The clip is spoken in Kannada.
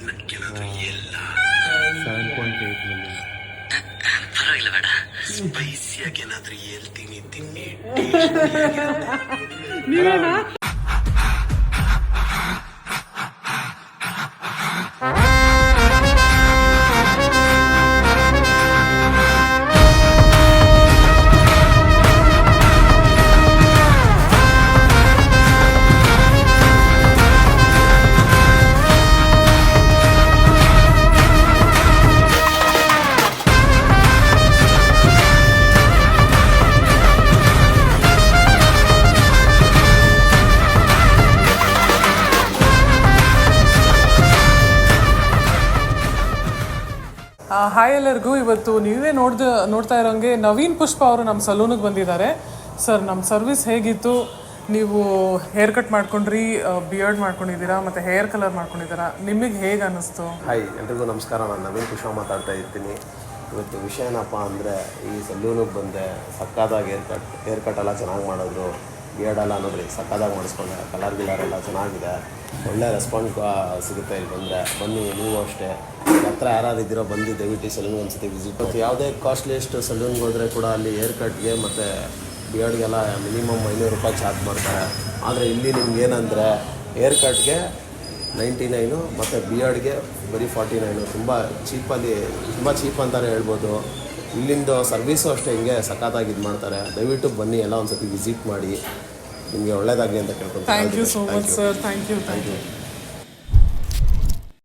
7.8 million. ಪರವಾಗಿಲ್ಲ ಬೇಡ, ಸ್ಪೈಸಿಯಾಗಿ ಏನಾದ್ರೂ ಹೇಳ್ತೀನಿ ತಿನ್ನಿ. ಹಾಯ್ ಎಲ್ಲರಿಗೂ. ಇವತ್ತು ನೀವೇ ನೋಡ್ತಾ ಇರೋಂಗೆ ನವೀನ್ ಪುಷ್ಪ ಅವರು ನಮ್ಮ ಸಲೂನಿಗೆ ಬಂದಿದ್ದಾರೆ. ಸರ್, ನಮ್ಮ ಸರ್ವಿಸ್ ಹೇಗಿತ್ತು? ನೀವು ಹೇರ್ ಕಟ್ ಮಾಡ್ಕೊಂಡ್ರಿ, ಬಿಯರ್ಡ್ ಮಾಡ್ಕೊಂಡಿದ್ದೀರಾ, ಮತ್ತು ಹೇರ್ ಕಲರ್ ಮಾಡ್ಕೊಂಡಿದ್ದೀರಾ, ನಿಮಗೆ ಹೇಗೆ ಅನ್ನಿಸ್ತು? ಹಾಯ್ ಎಲ್ರಿಗೂ ನಮಸ್ಕಾರ. ನಾನು ನವೀನ್ ಪುಷ್ಪ ಮಾತಾಡ್ತಾ ಇರ್ತೀನಿ. ಇವತ್ತು ವಿಷಯ ಏನಪ್ಪ ಅಂದರೆ, ಈ ಸಲೂನಿಗೆ ಬಂದೆ, ಸಕ್ಕದಾಗಿ ಹೇರ್ ಕಟ್ ಎಲ್ಲ ಚೆನ್ನಾಗಿ ಮಾಡಿದ್ರು. ಬಿಯರ್ಡೆಲ್ಲ ನೋಡ್ರಿ ಸಕ್ಕದಾಗಿ ಮಾಡಿಸ್ಕೊಂಡೆ, ಕಲರ್ ಗಿಲರೆಲ್ಲ ಚೆನ್ನಾಗಿದೆ, ಒಳ್ಳೆ ರೆಸ್ಪಾನ್ಸ್ ಸಿಗುತ್ತೆ. ಇಲ್ಲಿ ಬಂದರೆ ಬನ್ನಿ, ನೀವು ಅಷ್ಟೇ ಹತ್ರ ಯಾರು ಇದ್ದೀರೋ ಬಂದು ದಯವಿಟ್ಟು ಸಲೂನ್ಗೆ ಒಂದ್ಸತಿ ವಿಸಿಟ್. ಮತ್ತು ಯಾವುದೇ ಕಾಸ್ಟ್ಲಿಯೆಸ್ಟ್ ಸಲೂನ್ಗೆ ಹೋದರೆ ಕೂಡ ಅಲ್ಲಿ ಹೇರ್ ಕಟ್ಗೆ ಮತ್ತು ಬಿಯರ್ಡ್ಗೆಲ್ಲ ಮಿನಿಮಮ್ 500 ರೂಪಾಯಿ ಚಾರ್ಜ್ ಮಾಡ್ತಾರೆ. ಆದರೆ ಇಲ್ಲಿ ನಿಮ್ಗೆ ಏನಂದರೆ ಹೇರ್ ಕಟ್ಗೆ 99 ಮತ್ತು ಬಿಯರ್ಡ್ಗೆ ಬರೀ 49. ತುಂಬ ಚೀಪಲ್ಲಿ, ತುಂಬ ಚೀಪ್ ಅಂತಲೇ ಹೇಳ್ಬೋದು. ಇಲ್ಲಿಂದು ಸರ್ವಿಸು ಅಷ್ಟೇ ಹಿಂಗೆ ಸಖತ್ತಾಗಿ ಇದು ಮಾಡ್ತಾರೆ. ದಯವಿಟ್ಟು ಬನ್ನಿ, ಎಲ್ಲ ಒಂದು ಸತಿ ವಿಸಿಟ್ ಮಾಡಿ, ನಿಮಗೆ ಒಳ್ಳೆಯದಾಗಲಿ ಅಂತ ಕೇಳ್ಕೊಂಡು. Thank you so much sir. Thank you.